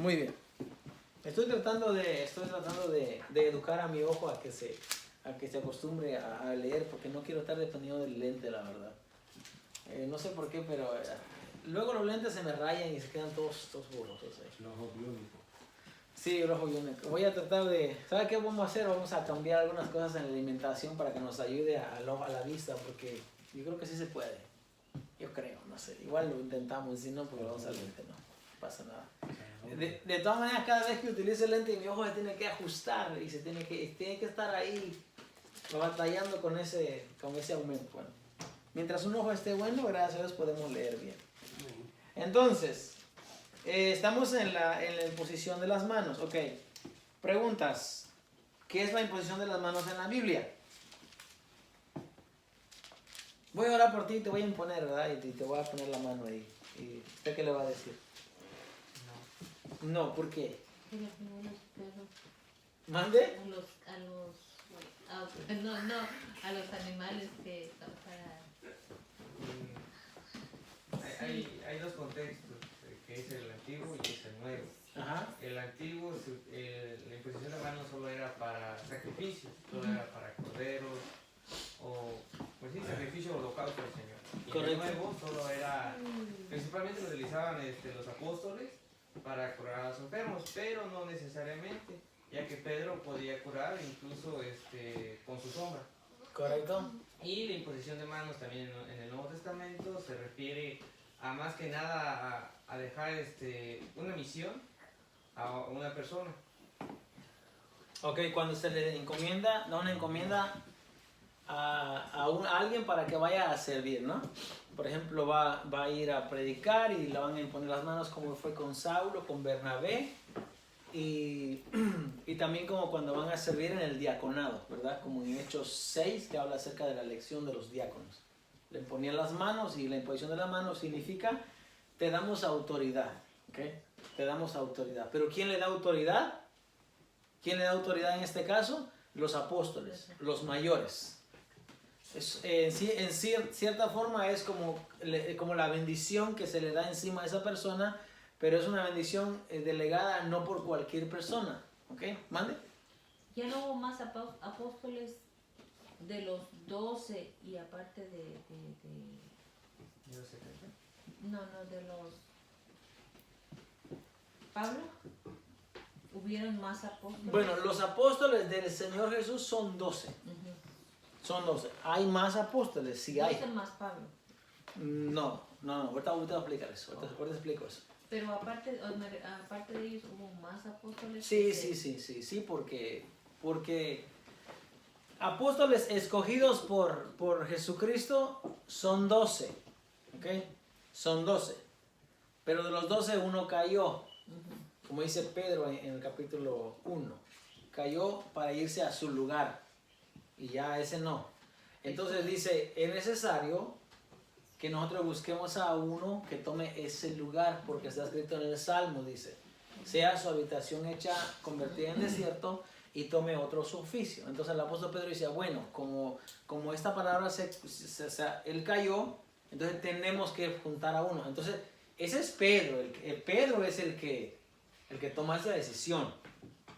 Muy bien. Estoy tratando de educar a mi ojo a que se acostumbre a leer, porque no quiero estar dependiendo del lente, la verdad. No sé por qué, pero luego los lentes se me rayan y se quedan todos borrosos ahí. El ojo biónico. Sí, el ojo biónico. Voy a tratar de... ¿Sabe qué vamos a hacer? Vamos a cambiar algunas cosas en la alimentación para que nos ayude a la vista, porque yo creo que sí se puede. Yo creo, no sé. Igual lo intentamos, si no, pues vamos al lente, no pasa nada. De todas maneras, cada vez que utilice el lente, mi ojo se tiene que ajustar y tiene que estar ahí batallando con ese aumento. Bueno, mientras un ojo esté bueno, gracias a Dios podemos leer bien. Entonces, estamos en la imposición de las manos. Ok, preguntas. ¿Qué es la imposición de las manos en la Biblia? Voy a orar por ti y te voy a imponer, ¿verdad? Y te voy a poner la mano ahí. ¿Y usted qué le va a decir? No, ¿por qué? ¿Mande? A los animales que están para... Hay dos contextos, que es el antiguo y es el nuevo. Ajá. El antiguo, la imposición de manos solo era para sacrificios, solo era para corderos, o pues sí, sacrificio o holocausto al Señor. Y Correcto. el nuevo solo era, principalmente lo utilizaban los apóstoles para curar a los enfermos, pero no necesariamente, ya que Pedro podía curar incluso con su sombra. Correcto. Y la imposición de manos también en el Nuevo Testamento se refiere a más que nada a dejar una misión a una persona. Ok, cuando se le encomienda, da una encomienda a alguien para que vaya a servir, ¿no? Por ejemplo, va a ir a predicar y le van a imponer las manos, como fue con Saulo, con Bernabé, y también como cuando van a servir en el diaconado, ¿verdad? Como en Hechos 6, que habla acerca de la elección de los diáconos. Le imponían las manos, y la imposición de las manos significa, te damos autoridad, ¿ok? Te damos autoridad. ¿Pero quién le da autoridad? ¿Quién le da autoridad en este caso? Los apóstoles, los mayores. En cierta forma es como la bendición que se le da encima a esa persona, pero es una bendición delegada no por cualquier persona. ¿Ok? ¿Mande? Ya no hubo más apóstoles de los 12 y aparte de los... ¿Pablo? ¿Hubieron más apóstoles? Bueno, los apóstoles del Señor Jesús son 12. Son 12. ¿Hay más apóstoles? Sí hay. 12 más Pablo. No. Ahorita voy a explicar eso. Ahorita explico eso. Pero aparte de ellos, ¿hubo más apóstoles? Sí, porque apóstoles escogidos por Jesucristo son 12. ¿Ok? Son 12. Pero de los 12 uno cayó. Como dice Pedro en el capítulo 1. Cayó para irse a su lugar. Y ya ese no. Entonces dice, es necesario que nosotros busquemos a uno que tome ese lugar, porque está escrito en el Salmo, dice, sea su habitación hecha, convertida en desierto, y tome otro su oficio. Entonces el apóstol Pedro dice, bueno, como esta palabra él cayó, entonces tenemos que juntar a uno. Entonces ese es Pedro, Pedro es el que toma esa decisión.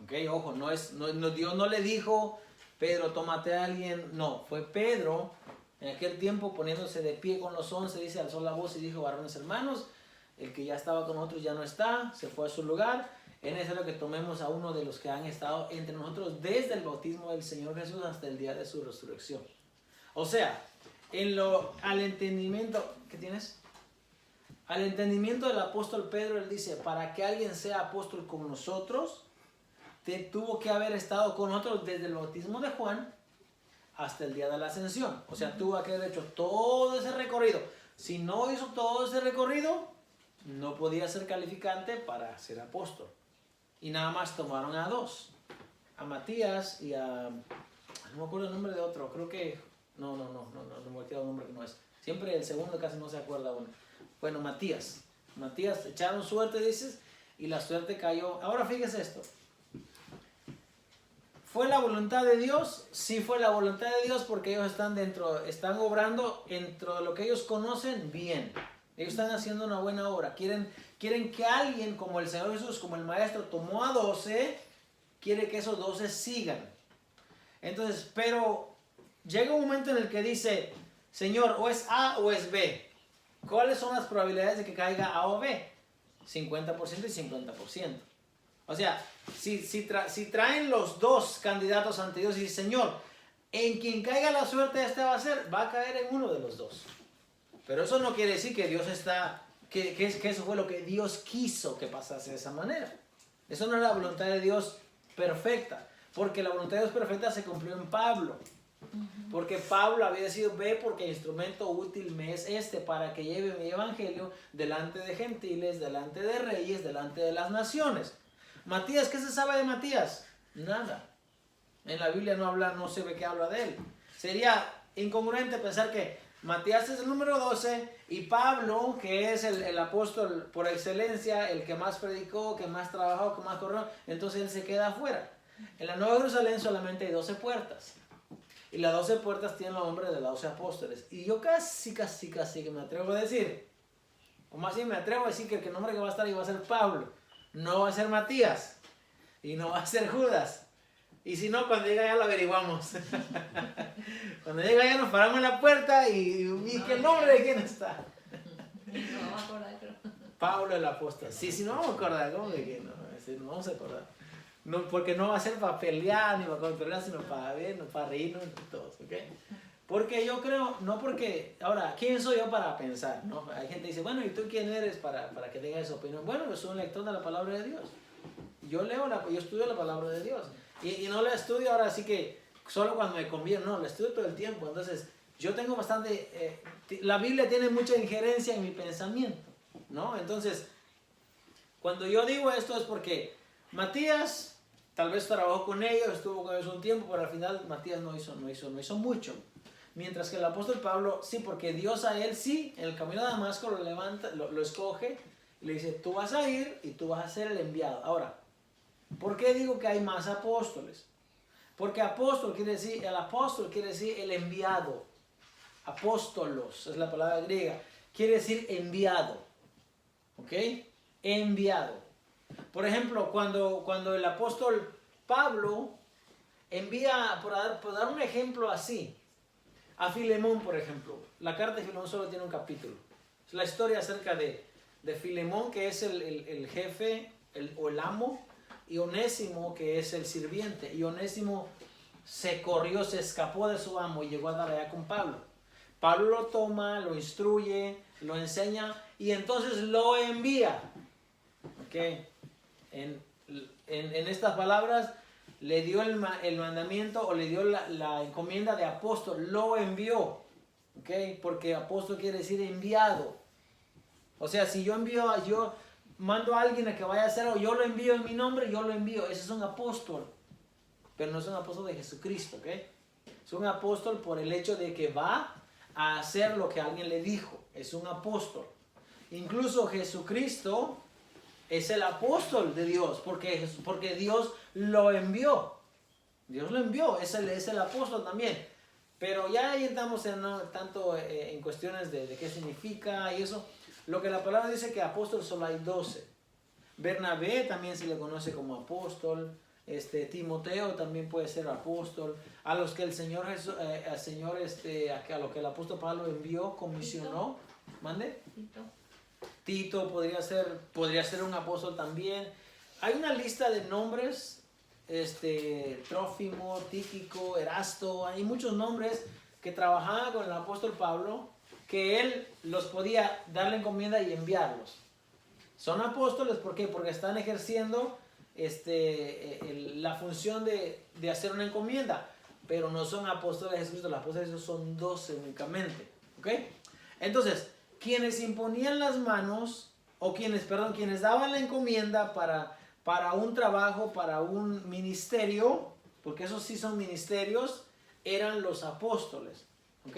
¿Ok? Ojo, Dios no le dijo, Pedro, tómate a alguien. No, fue Pedro en aquel tiempo poniéndose de pie con los 11, dice, alzó la voz y dijo, varones hermanos, el que ya estaba con nosotros ya no está, se fue a su lugar. Es necesario que tomemos a uno de los que han estado entre nosotros desde el bautismo del Señor Jesús hasta el día de su resurrección. O sea, al entendimiento, ¿qué tienes? Al entendimiento del apóstol Pedro, él dice, para que alguien sea apóstol como nosotros, tuvo que haber estado con nosotros desde el bautismo de Juan hasta el día de la ascensión. O sea, tuvo que haber hecho todo ese recorrido. Si no hizo todo ese recorrido, no podía ser calificante para ser apóstol. Y nada más tomaron a 2. A Matías y a... No me acuerdo el nombre de otro. Creo que... No me acuerdo el nombre que no es. Siempre el segundo casi no se acuerda uno. Bueno, Matías. Matías echaron suerte, dices, y la suerte cayó. Ahora fíjese esto. ¿Fue la voluntad de Dios? Sí fue la voluntad de Dios, porque ellos están obrando dentro de lo que ellos conocen bien. Ellos están haciendo una buena obra. Quieren que alguien como el Señor Jesús, como el Maestro, tomó a 12, quiere que esos 12 sigan. Entonces, pero llega un momento en el que dice, Señor, o es A o es B. ¿Cuáles son las probabilidades de que caiga A o B? 50% y 50%. O sea, si traen los dos candidatos ante Dios y dice, Señor, en quien caiga la suerte va a caer en uno de los dos. Pero eso no quiere decir que Dios que eso fue lo que Dios quiso que pasase de esa manera. Eso no es la voluntad de Dios perfecta, porque la voluntad de Dios perfecta se cumplió en Pablo. Porque Pablo había decidido, ve porque instrumento útil me es para que lleve mi evangelio delante de gentiles, delante de reyes, delante de las naciones. Matías, ¿qué se sabe de Matías? Nada. En la Biblia no se ve que habla de él. Sería incongruente pensar que Matías es el número 12 y Pablo, que es el apóstol por excelencia, el que más predicó, que más trabajó, que más corrió, entonces él se queda afuera. En la Nueva Jerusalén solamente hay 12 puertas. Y las 12 puertas tienen los nombres de los 12 apóstoles. Y yo casi que me atrevo a decir, o más bien me atrevo a decir que el nombre que va a estar ahí va a ser Pablo. No va a ser Matías. Y no va a ser Judas. Y si no, cuando llega allá lo averiguamos. Cuando llega allá nos paramos en la puerta y ¿qué nombre de quién está? No vamos a acordar, creo. Pablo el apóstol. Sí, no vamos a acordar. ¿Cómo de quién? No vamos a acordar. No, porque no va a ser para pelear ni para controlar, sino para ver, para reírnos entre todos, ¿ok? Porque yo creo, no porque, ahora, ¿quién soy yo para pensar? ¿No? Hay gente que dice, bueno, ¿y tú quién eres para que tengas esa opinión? Bueno, yo soy un lector de la palabra de Dios. Yo estudio la palabra de Dios. Y no la estudio ahora así que solo cuando me conviene, no, la estudio todo el tiempo. Entonces, yo tengo bastante, la Biblia tiene mucha injerencia en mi pensamiento, ¿no? Entonces, cuando yo digo esto es porque Matías tal vez trabajó con ellos, estuvo con ellos un tiempo, pero al final Matías no hizo mucho. Mientras que el apóstol Pablo, sí, porque Dios a él sí, en el camino de Damasco lo levanta, lo escoge y le dice, tú vas a ir y tú vas a ser el enviado. Ahora, ¿por qué digo que hay más apóstoles? Porque el apóstol quiere decir el enviado. Apóstolos, es la palabra griega, quiere decir enviado. ¿Ok? Enviado. Por ejemplo, cuando el apóstol Pablo envía, por dar un ejemplo así, a Filemón, por ejemplo. La carta de Filemón solo tiene un capítulo. Es la historia acerca de Filemón, que es el jefe o el amo, y Onésimo, que es el sirviente. Y Onésimo se escapó de su amo y llegó a dar allá con Pablo. Pablo lo toma, lo instruye, lo enseña y entonces lo envía. ¿Ok? En estas palabras le dio el mandamiento o le dio la encomienda de apóstol, lo envió, ¿ok? Porque apóstol quiere decir enviado. O sea, si yo mando a alguien a que vaya a hacerlo, yo lo envío en mi nombre, yo lo envío. Ese es un apóstol, pero no es un apóstol de Jesucristo, ¿ok? Es un apóstol por el hecho de que va a hacer lo que alguien le dijo. Es un apóstol. Incluso Jesucristo es el apóstol de Dios, porque Dios lo envió. Dios lo envió, es el apóstol también. Pero ya ahí estamos tanto en cuestiones de qué significa y eso. Lo que la palabra dice que apóstol solo hay 12. Bernabé también se le conoce como apóstol. Timoteo también puede ser apóstol. A los que el Señor Jesús, a lo que el apóstol Pablo envió, comisionó. ¿Mande? Tito podría ser un apóstol también. Hay una lista de nombres, Trófimo, Tíquico, Erasto, hay muchos nombres que trabajaban con el apóstol Pablo, que él los podía darle encomienda y enviarlos. Son apóstoles, ¿por qué? Porque están ejerciendo la función de hacer una encomienda, pero no son apóstoles de Jesucristo. Los apóstoles de Jesús son 12 únicamente, ¿ok? Entonces, quienes imponían las manos, o quienes daban la encomienda para un trabajo, para un ministerio, porque esos sí son ministerios, eran los apóstoles, ¿ok?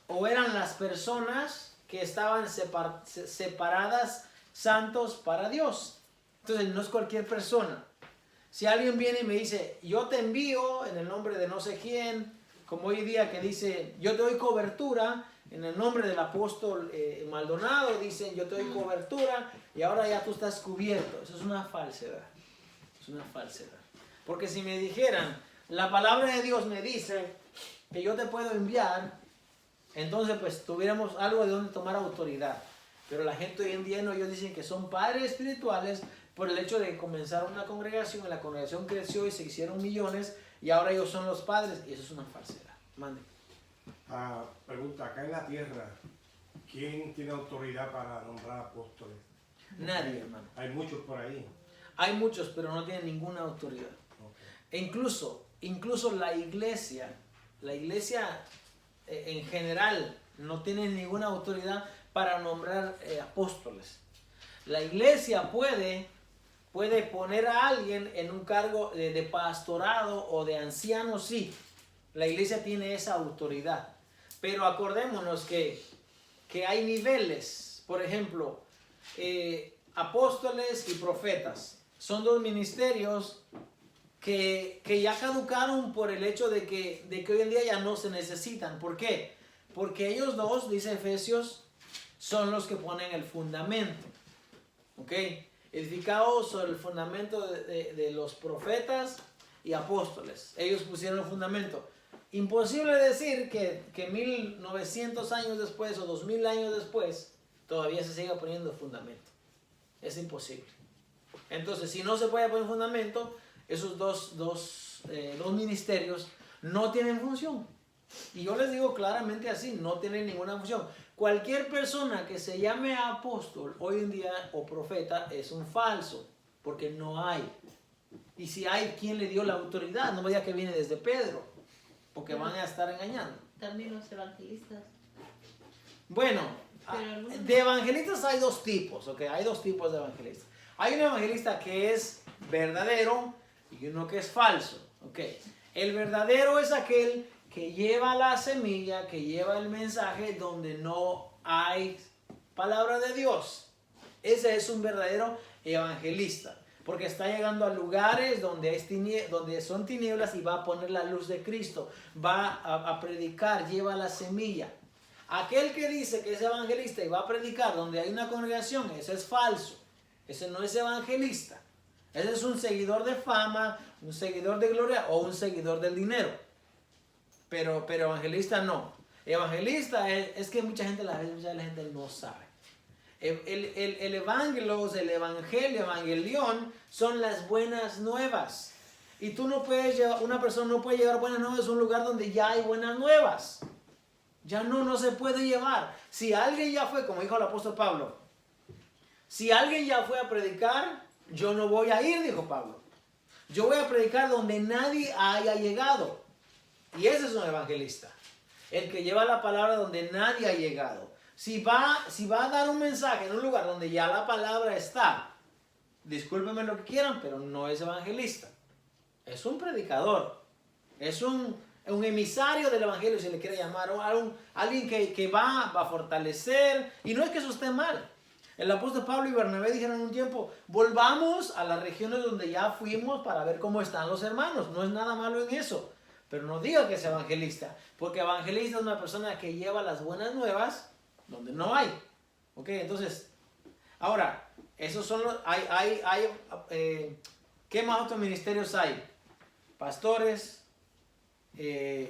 O eran las personas que estaban separadas, santos para Dios. Entonces no es cualquier persona. Si alguien viene y me dice, yo te envío en el nombre de no sé quién, como hoy día que dice, yo te doy cobertura, en el nombre del apóstol Maldonado, dicen yo te doy cobertura y ahora ya tú estás cubierto. Eso es una falsedad. Es una falsedad. Porque si me dijeran, la palabra de Dios me dice que yo te puedo enviar, entonces pues tuviéramos algo de donde tomar autoridad. Pero la gente hoy en día no, ellos dicen que son padres espirituales por el hecho de comenzar una congregación, la congregación creció y se hicieron millones y ahora ellos son los padres y eso es una falsedad. Mande. Pregunta, acá en la tierra, ¿quién tiene autoridad para nombrar apóstoles? Nadie, hermano. Hay muchos por ahí. Hay muchos, pero no tienen ninguna autoridad. Okay. E incluso la iglesia en general no tiene ninguna autoridad para nombrar apóstoles. La iglesia puede poner a alguien en un cargo de pastorado o de anciano, sí. La iglesia tiene esa autoridad. Pero acordémonos que hay niveles. Por ejemplo, apóstoles y profetas. Son dos ministerios que ya caducaron por el hecho de que hoy en día ya no se necesitan. ¿Por qué? Porque ellos dos, dice Efesios, son los que ponen el fundamento. ¿Ok? Edificados sobre el fundamento de los profetas y apóstoles. Ellos pusieron el fundamento. Imposible decir que 1900 años después o 2000 años después todavía se siga poniendo el fundamento. Es imposible. Entonces, si no se puede poner fundamento, esos dos ministerios no tienen función. Y yo les digo claramente así, no tienen ninguna función. Cualquier persona que se llame apóstol hoy en día o profeta es un falso, porque no hay. Y si hay, ¿quién le dio la autoridad? No me diga que viene desde Pedro, porque van a estar engañando. También los evangelistas. Bueno, Pero de evangelistas hay dos tipos, ¿ok? Hay dos tipos de evangelistas. Hay un evangelista que es verdadero y uno que es falso, ¿ok? El verdadero es aquel que lleva la semilla, que lleva el mensaje donde no hay palabra de Dios. Ese es un verdadero evangelista, porque está llegando a lugares donde son tinieblas y va a poner la luz de Cristo, va a predicar, lleva la semilla. Aquel que dice que es evangelista y va a predicar donde hay una congregación, ese es falso. Ese no es evangelista. Ese es un seguidor de fama, un seguidor de gloria o un seguidor del dinero. Pero evangelista no. Evangelista es que mucha gente no sabe. El evangelos, el evangelio, evangelión son las buenas nuevas. Y tú no puedes llevar, una persona no puede llevar buenas nuevas a un lugar donde ya hay buenas nuevas. Ya no se puede llevar. Si alguien ya fue, como dijo el apóstol Pablo, si alguien ya fue a predicar, yo no voy a ir, dijo Pablo. Yo voy a predicar donde nadie haya llegado. Y ese es un evangelista. El que lleva la palabra donde nadie ha llegado. Si va a dar un mensaje en un lugar donde ya la palabra está, discúlpenme lo que quieran, pero no es evangelista. Es un predicador. Es un emisario del evangelio, si le quiere llamar. O alguien que va a fortalecer. Y no es que eso esté mal. El apóstol Pablo y Bernabé dijeron un tiempo, volvamos a las regiones donde ya fuimos para ver cómo están los hermanos. No es nada malo en eso. Pero no diga que es evangelista. Porque evangelista es una persona que lleva las buenas nuevas donde no hay. Ok, entonces, ahora, esos son los, ¿qué más otros ministerios hay? Pastores,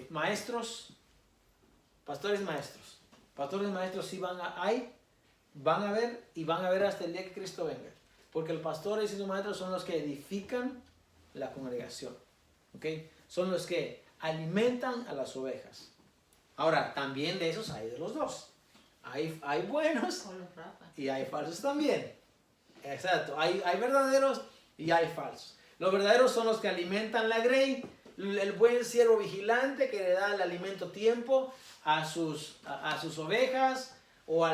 maestros, pastores y maestros. Pastores y maestros sí van a ver y van a ver hasta el día que Cristo venga. Porque el pastor y sus maestros son los que edifican la congregación. ¿Ok? Son los que alimentan a las ovejas. Ahora, también de esos hay de los dos. Hay buenos y hay falsos también. Exacto. Hay verdaderos y hay falsos. Los verdaderos son los que alimentan la grey. El buen siervo vigilante que le da el alimento a tiempo a sus ovejas o a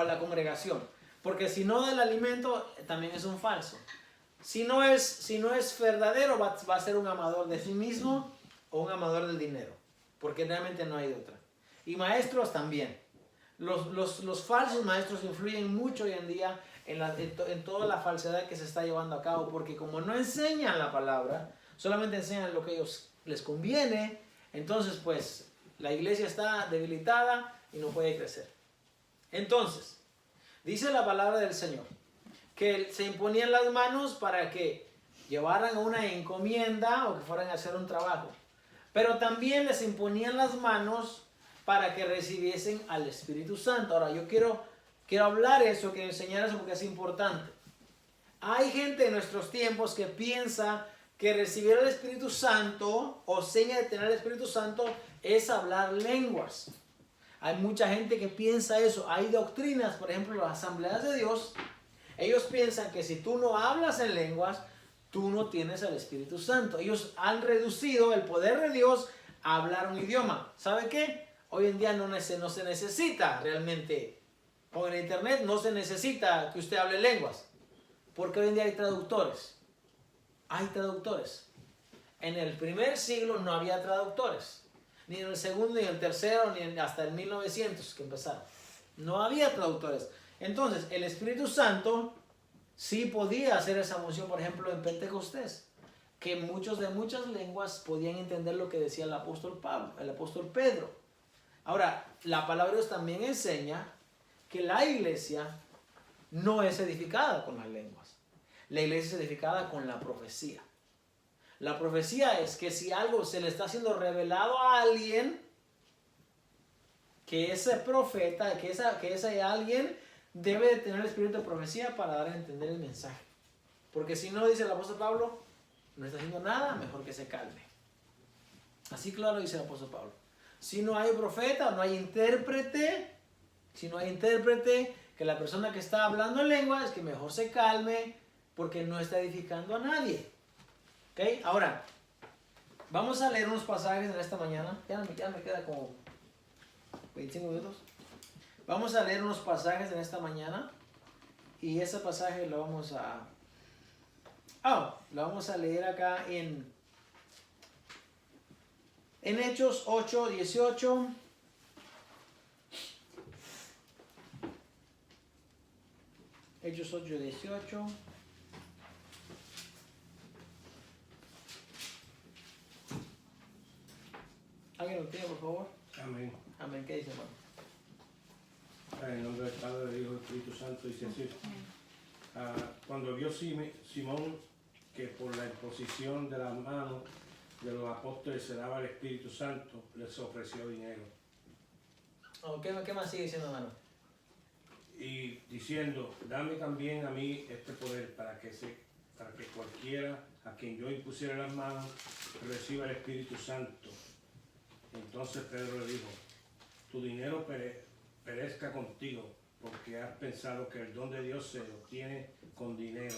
la congregación. Porque si no da el alimento, también es un falso. Si no es verdadero, va a ser un amador de sí mismo o un amador del dinero. Porque realmente no hay de otra. Y maestros también. Los falsos maestros influyen mucho hoy en día en toda la falsedad que se está llevando a cabo. Porque como no enseñan la palabra, solamente enseñan lo que a ellos les conviene, entonces pues La iglesia está debilitada y no puede crecer. Entonces, dice la palabra del Señor que se imponían las manos para que llevaran una encomienda o que fueran a hacer un trabajo. Pero también les imponían las manos para que recibiesen al Espíritu Santo. Ahora, yo quiero hablar eso, quiero enseñar eso porque es importante. Hay gente en nuestros tiempos que piensa que recibir el Espíritu Santo o seña de tener el Espíritu Santo es hablar lenguas. Hay mucha gente que piensa eso. Hay doctrinas, por ejemplo, las asambleas de Dios. Ellos piensan que si tú no hablas en lenguas, tú no tienes el Espíritu Santo. Ellos han reducido el poder de Dios a hablar un idioma. ¿Sabe qué? Hoy en día no se necesita realmente, con el internet no se necesita que usted hable lenguas. Porque hoy en día hay traductores. Hay traductores. En el primer siglo no había traductores. Ni en el segundo, ni en el tercero, ni hasta el 1900 que empezaron. No había traductores. Entonces, el Espíritu Santo sí podía hacer esa función, por ejemplo, en Pentecostés. Que muchos de muchas lenguas podían entender lo que decía el apóstol Pablo, el apóstol Pedro. Ahora, la palabra de Dios también enseña que la iglesia no es edificada con las lenguas. La iglesia es edificada con la profecía. La profecía es que si algo se le está siendo revelado a alguien, que ese profeta, que ese alguien debe de tener el espíritu de profecía para dar a entender el mensaje. Porque si no, dice el apóstol Pablo, no está haciendo nada, mejor que se calme. Así claro dice el apóstol Pablo. Si no hay profeta, no hay intérprete, que la persona que está hablando en lengua es que mejor se calme porque no está edificando a nadie. ¿Ok? Ahora, vamos a leer unos pasajes en esta mañana. Ya me queda como 25 minutos. Vamos a leer unos pasajes en esta mañana. Y ese pasaje lo vamos a leer acá en Hechos 8, 18. Hechos 8, 18. ¿Alguien lo tiene, por favor? Amén. Amén. ¿Qué dice, hermano? En el nombre del Padre, del Hijo y del Espíritu Santo, dice así. Cuando vio Simón que por la imposición de las manos de los apóstoles se daba el Espíritu Santo, les ofreció dinero. ¿Qué más sigue diciendo, hermano? Y diciendo, dame también a mí este poder para que cualquiera a quien yo impusiera las manos reciba el Espíritu Santo. Entonces Pedro le dijo, tu dinero perezca contigo, porque has pensado que el don de Dios se obtiene con dinero.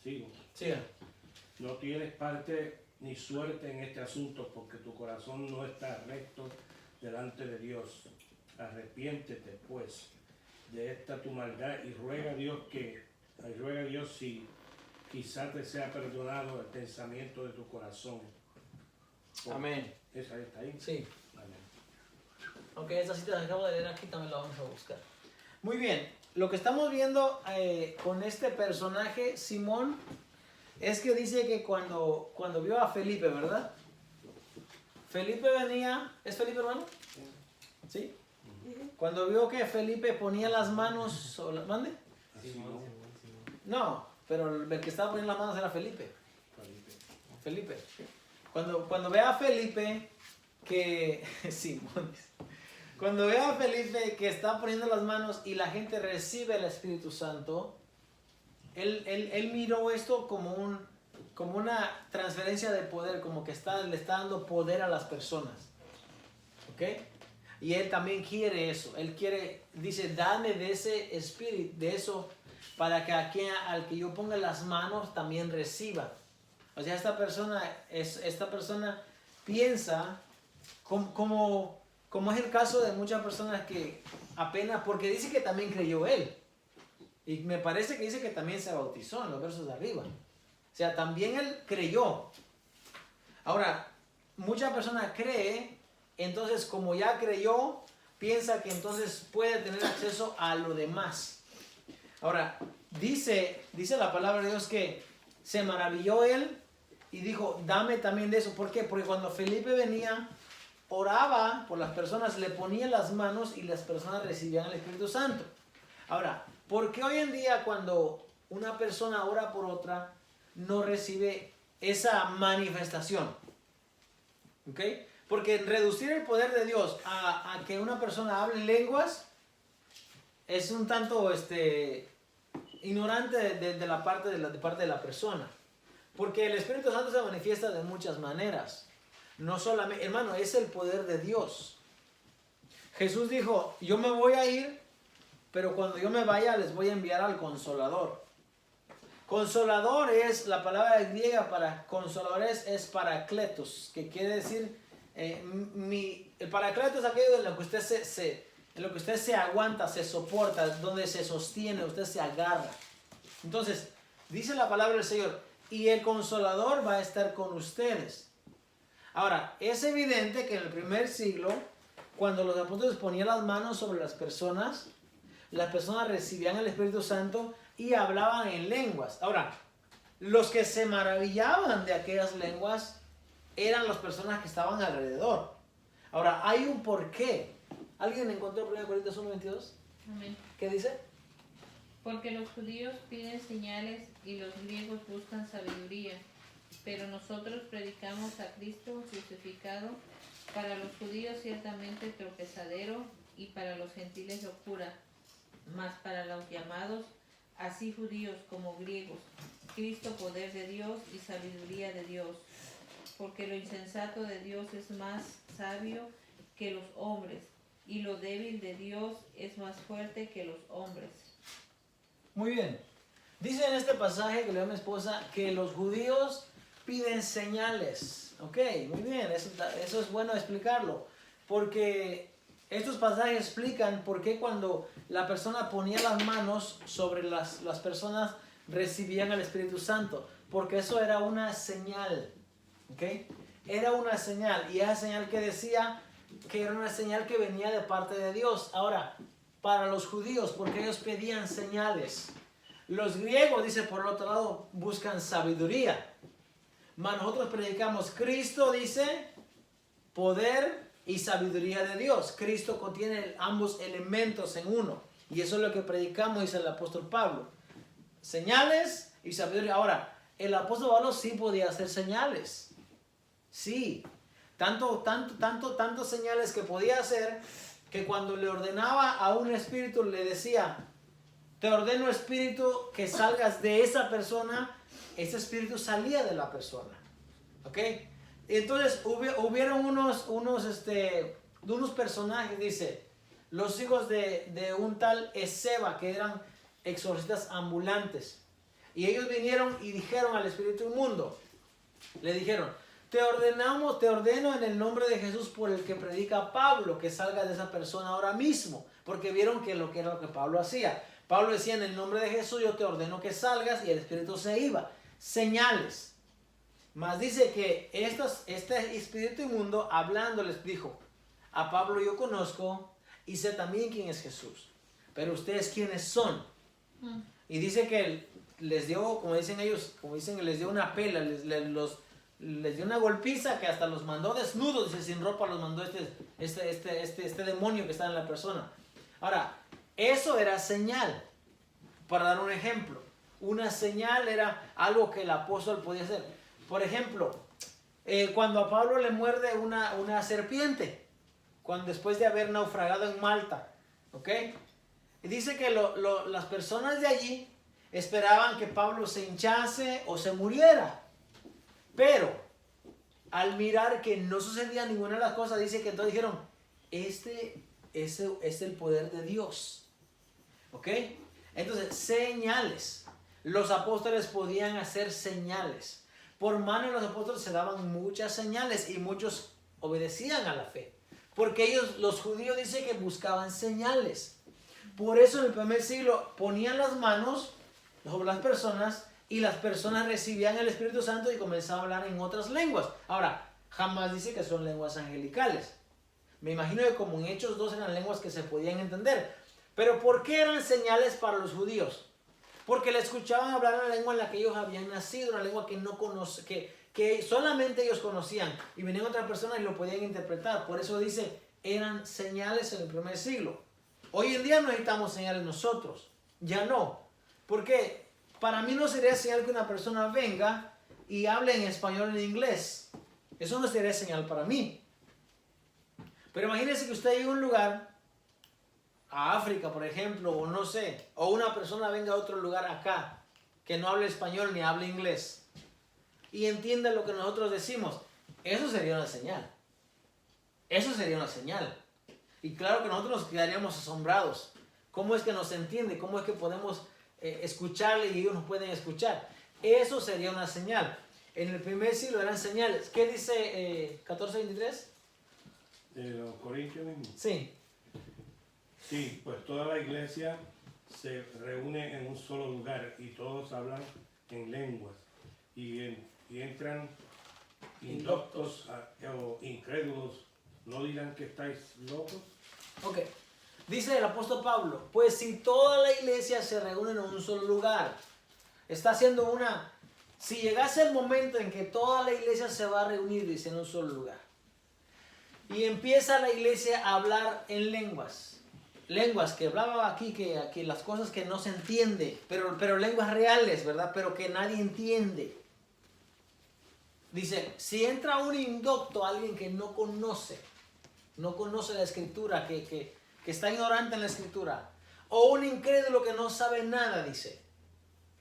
Sigo. Siga. No tienes parte ni suerte en este asunto, porque tu corazón no está recto delante de Dios. Arrepiéntete, pues, de esta tu maldad y ruega a Dios si quizá te sea perdonado el pensamiento de tu corazón. Amén. ¿Esa está ahí? Sí. Amén. Aunque esta cita que acabo de leer aquí también la vamos a buscar. Muy bien. Lo que estamos viendo con este personaje, Simón, es que dice que cuando vio a Felipe, ¿verdad? Felipe venía... ¿Es Felipe, hermano? ¿Sí? Cuando vio que Felipe ponía las manos... ¿Mande? Simón. No, pero el que estaba poniendo las manos era Felipe. Felipe. Cuando ve a Felipe que... Simón. Cuando ve a Felipe que está poniendo las manos y la gente recibe el Espíritu Santo, él miró esto como una transferencia de poder, como que le está dando poder a las personas. ¿Ok? Y él también quiere eso. Él dice, dame de ese espíritu, de eso, para que al que yo ponga las manos también reciba. O sea, esta persona piensa como es el caso de muchas personas que apenas, porque dice que también creyó él. Y me parece que dice que también se bautizó en los versos de arriba. O sea, también él creyó. Ahora, mucha persona cree, entonces como ya creyó, piensa que entonces puede tener acceso a lo demás. Ahora, dice la palabra de Dios que se maravilló él y dijo, dame también de eso. ¿Por qué? Porque cuando Felipe venía oraba por las personas, le ponía las manos y las personas recibían el Espíritu Santo. Ahora, ¿por qué hoy en día cuando una persona ora por otra no recibe esa manifestación? ¿Ok? Porque reducir el poder de Dios a que una persona hable lenguas es un tanto ignorante de la parte de la persona. Porque el Espíritu Santo se manifiesta de muchas maneras. No solamente, hermano, es el poder de Dios. Jesús dijo, yo me voy a ir, pero cuando yo me vaya les voy a enviar al Consolador. Consolador es, la palabra griega para consolador es parakletos, que quiere decir, el parakletos es aquello en lo que usted se aguanta, se soporta, donde se sostiene, usted se agarra. Entonces, dice la palabra del Señor, y el Consolador va a estar con ustedes. Ahora, es evidente que en el primer siglo, cuando los apóstoles ponían las manos sobre las personas recibían el Espíritu Santo y hablaban en lenguas. Ahora, los que se maravillaban de aquellas lenguas eran las personas que estaban alrededor. Ahora, hay un porqué. ¿Alguien encontró 1 Corintios 1:22? Amén. ¿Qué dice? Porque los judíos piden señales y los griegos buscan sabiduría, pero nosotros predicamos a Cristo crucificado, para los judíos ciertamente tropezadero y para los gentiles locura, mas para los llamados, así judíos como griegos, Cristo poder de Dios y sabiduría de Dios, porque lo insensato de Dios es más sabio que los hombres, y lo débil de Dios es más fuerte que los hombres. Muy bien. Dice en este pasaje que leo a mi esposa que los judíos piden señales. Ok, muy bien, eso es bueno explicarlo. Porque estos pasajes explican por qué cuando la persona ponía las manos sobre las personas recibían el Espíritu Santo. Porque eso era una señal. Ok, era una señal. Y esa señal que decía que era una señal que venía de parte de Dios. Ahora, para los judíos, porque ellos pedían señales. Los griegos, dice por el otro lado, buscan sabiduría. Mas nosotros predicamos, Cristo dice, poder y sabiduría de Dios. Cristo contiene ambos elementos en uno. Y eso es lo que predicamos, dice el apóstol Pablo. Señales y sabiduría. Ahora, el apóstol Pablo sí podía hacer señales. Sí. Tanto señales que podía hacer que cuando le ordenaba a un espíritu le decía, te ordeno espíritu que salgas de esa persona, ese espíritu salía de la persona. ¿Ok? Entonces hubieron unos personajes, dice, los hijos de un tal Esceva, que eran exorcistas ambulantes. Y ellos vinieron y dijeron al espíritu inmundo, le dijeron, te ordeno en el nombre de Jesús por el que predica Pablo, que salga de esa persona ahora mismo. Porque vieron que era lo que Pablo hacía. Pablo decía, en el nombre de Jesús yo te ordeno que salgas, y el espíritu se iba. Señales. Mas dice que este espíritu inmundo hablando les dijo, a Pablo yo conozco y sé también quién es Jesús. Pero ustedes quiénes son. Y dice que les dio, como dicen ellos, les dio una pela, les dio una golpiza que hasta los mandó desnudos, dice, sin ropa los mandó este demonio que está en la persona. Ahora, eso era señal. Para dar un ejemplo, una señal era algo que el apóstol podía hacer. Por ejemplo, cuando a Pablo le muerde una serpiente, después de haber naufragado en Malta, ¿ok? Y dice que las personas de allí esperaban que Pablo se hinchase o se muriera. Pero al mirar que no sucedía ninguna de las cosas, dice que entonces dijeron, este es el poder de Dios. ¿Ok? Entonces, señales. Los apóstoles podían hacer señales. Por mano de los apóstoles se daban muchas señales y muchos obedecían a la fe. Porque ellos, los judíos, dice que buscaban señales. Por eso en el primer siglo ponían las manos sobre las personas y las personas recibían el Espíritu Santo y comenzaban a hablar en otras lenguas. Ahora, jamás dice que son lenguas angelicales. Me imagino que como en Hechos 2 eran lenguas que se podían entender. Pero ¿por qué eran señales para los judíos? Porque le escuchaban hablar la lengua en la que ellos habían nacido, una lengua que no que solamente ellos conocían y venían otras personas y lo podían interpretar. Por eso dice, eran señales en el primer siglo. Hoy en día no necesitamos señales nosotros, ya no. Porque para mí no sería señal que una persona venga y hable en español o en inglés. Eso no sería señal para mí. Pero imagínense que usted llegue a un lugar, a África por ejemplo, o no sé, o una persona venga a otro lugar acá, que no hable español ni hable inglés, y entienda lo que nosotros decimos. Eso sería una señal. Eso sería una señal. Y claro que nosotros nos quedaríamos asombrados. ¿Cómo es que nos entiende? ¿Cómo es que podemos escucharle y ellos nos pueden escuchar? Eso sería una señal. En el primer siglo eran señales. ¿Qué dice 14:23? De los Corintios mismos. Sí. Sí, pues toda la iglesia se reúne en un solo lugar y todos hablan en lenguas y entran indoctos o incrédulos. ¿No dirán que estáis locos? Ok. Dice el apóstol Pablo, pues si toda la iglesia se reúne en un solo lugar, está haciendo una... Si llegase el momento en que toda la iglesia se va a reunir, dice, en un solo lugar, y empieza la iglesia a hablar en lenguas que hablaba aquí, que las cosas que no se entiende, pero lenguas reales, ¿verdad? Pero que nadie entiende. Dice, si entra un indocto, alguien que no conoce la escritura, que está ignorante en la escritura, o un incrédulo que no sabe nada, dice,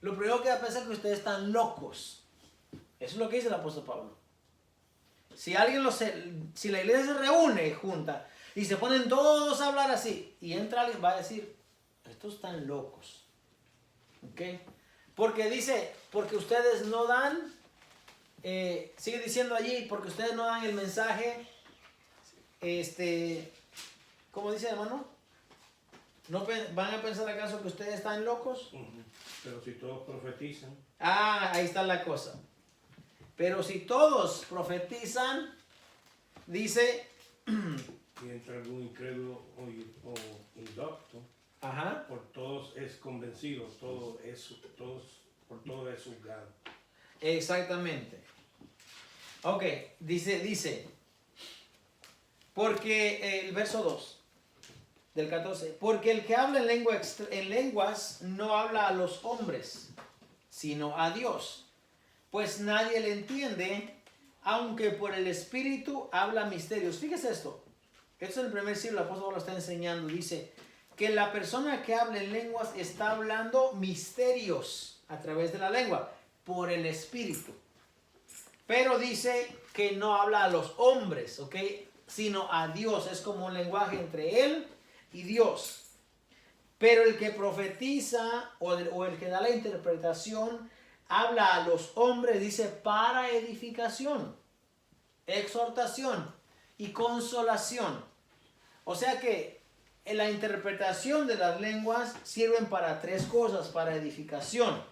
lo primero que va a pensar es que ustedes están locos. Eso es lo que dice el apóstol Pablo. Si la iglesia se reúne junta y se ponen todos a hablar así, y entra alguien, va a decir, estos están locos. ¿Ok? Porque dice, porque ustedes no dan, sigue diciendo allí, porque ustedes no dan el mensaje, ¿cómo dice, hermano? ¿No van a pensar acaso que ustedes están locos? Pero si todos profetizan. Ah, ahí está la cosa. Pero si todos profetizan, dice... Y entra algún incrédulo o indocto, Ajá. por todos es convencido, por todo es juzgado. Exactamente. Ok, dice, porque el verso 2 del 14, porque el que habla en lenguas no habla a los hombres, sino a Dios, pues nadie le entiende, aunque por el Espíritu habla misterios. Fíjese esto. Esto es el primer siglo, el apóstol lo está enseñando. Dice que la persona que habla en lenguas está hablando misterios a través de la lengua, por el Espíritu. Pero dice que no habla a los hombres, ¿ok? Sino a Dios. Es como un lenguaje entre él y Dios. Pero el que profetiza o el que da la interpretación habla a los hombres, dice, para edificación, exhortación y consolación. O sea que en la interpretación de las lenguas sirven para tres cosas: para edificación,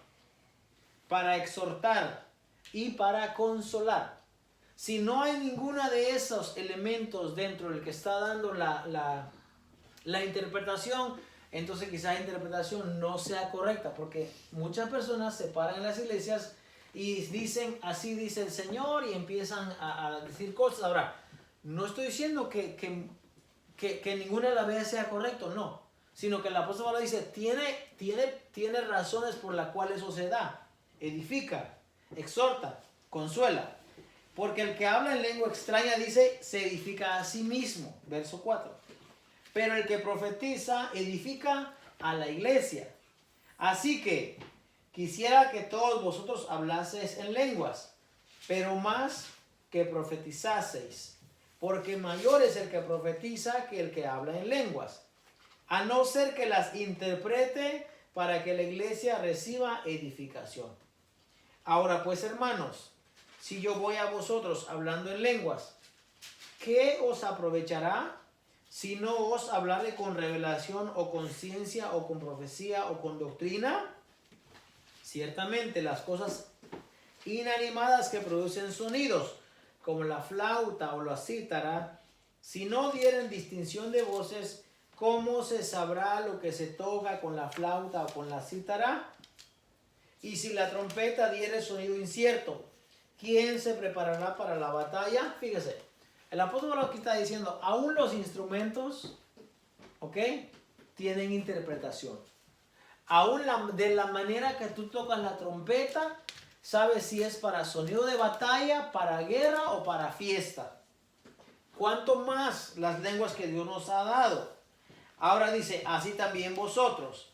para exhortar y para consolar. Si no hay ninguna de esos elementos dentro del que está dando la interpretación, entonces quizás la interpretación no sea correcta, porque muchas personas se paran en las iglesias y dicen, así dice el Señor, y empiezan a decir cosas. Ahora, no estoy diciendo que ninguna de las veces sea correcto, no, sino que el apóstol Pablo dice, tiene razones por las cuales eso se da. Edifica, exhorta, consuela. Porque el que habla en lengua extraña, dice, se edifica a sí mismo, verso 4. Pero el que profetiza edifica a la iglesia. Así que quisiera que todos vosotros hablaseis en lenguas, pero más que profetizaseis, porque mayor es el que profetiza que el que habla en lenguas, a no ser que las interprete para que la iglesia reciba edificación. Ahora pues, hermanos, si yo voy a vosotros hablando en lenguas, ¿qué os aprovechará si no os hablaré con revelación o con ciencia o con profecía o con doctrina? Ciertamente las cosas inanimadas que producen sonidos, como la flauta o la cítara, si no dieren distinción de voces, ¿cómo se sabrá lo que se toca con la flauta o con la cítara? Y si la trompeta diere sonido incierto, ¿quién se preparará para la batalla? Fíjese, el apóstol Pablo aquí está diciendo, aún los instrumentos, ¿ok?, tienen interpretación. Aún de la manera que tú tocas la trompeta, sabes si es para sonido de batalla, para guerra o para fiesta. Cuanto más las lenguas que Dios nos ha dado. Ahora dice, así también vosotros.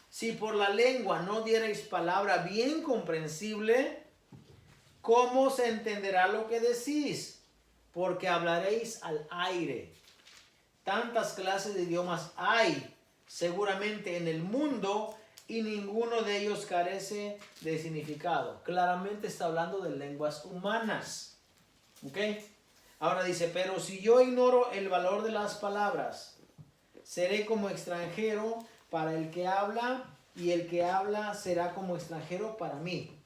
Si por la lengua no diereis palabra bien comprensible, ¿cómo se entenderá lo que decís? Porque hablaréis al aire. Tantas clases de idiomas hay seguramente en el mundo y ninguno de ellos carece de significado. Claramente está hablando de lenguas humanas. ¿Ok? Ahora dice, pero si yo ignoro el valor de las palabras, seré como extranjero para el que habla y el que habla será como extranjero para mí.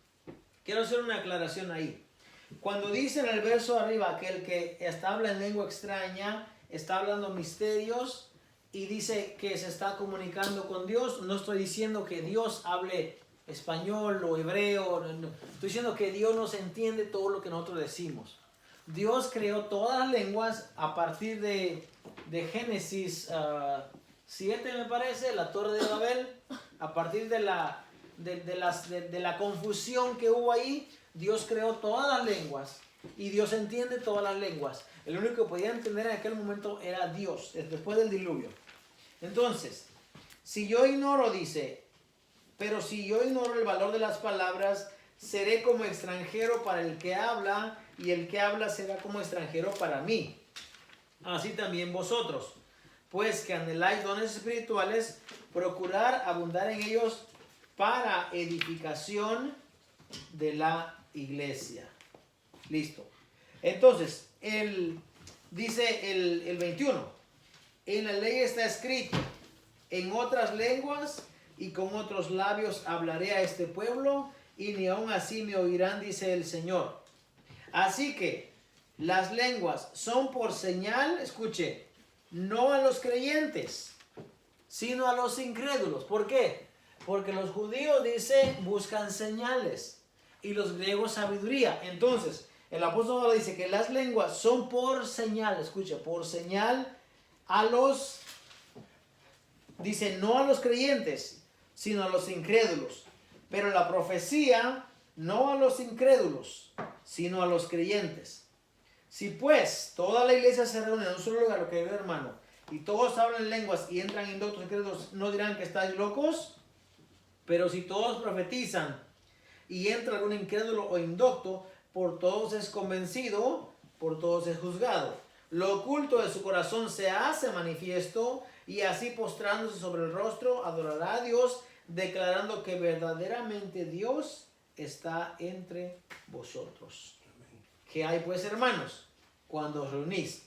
Quiero hacer una aclaración ahí. Cuando dice en el verso arriba que el que habla en lengua extraña está hablando misterios y dice que se está comunicando con Dios, no estoy diciendo que Dios hable español o hebreo, no. Estoy diciendo que Dios nos entiende todo lo que nosotros decimos. Dios creó todas las lenguas a partir de Génesis 7, me parece, la Torre de Babel. A partir de la confusión que hubo ahí, Dios creó todas las lenguas y Dios entiende todas las lenguas. El único que podía entender en aquel momento era Dios, después del diluvio. Entonces, si yo ignoro, dice, pero si yo ignoro el valor de las palabras, seré como extranjero para el que habla y el que habla será como extranjero para mí. Así también vosotros, pues que anheláis dones espirituales, procurar abundar en ellos para edificación de la iglesia. Listo. Entonces, dice el 21. En la ley está escrito, en otras lenguas y con otros labios hablaré a este pueblo y ni aun así me oirán, dice el Señor. Así que las lenguas son por señal, escuche, no a los creyentes, sino a los incrédulos. ¿Por qué? Porque los judíos, dice, buscan señales y los griegos sabiduría. Entonces, el apóstol Pablo dice que las lenguas son por señal, escuche, por señal a los, dice, no a los creyentes, sino a los incrédulos. Pero la profecía, no a los incrédulos, sino a los creyentes. Si pues toda la iglesia se reúne en un solo lugar, lo que veo, hermano, y todos hablan lenguas y entran indoctos incrédulos, ¿no dirán que estáis locos? Pero si todos profetizan y entra algún incrédulo o indocto, por todos es convencido, por todos es juzgado. Lo oculto de su corazón se hace manifiesto, y así postrándose sobre el rostro adorará a Dios, declarando que verdaderamente Dios está entre vosotros. ¿Qué hay pues, hermanos? Cuando os reunís,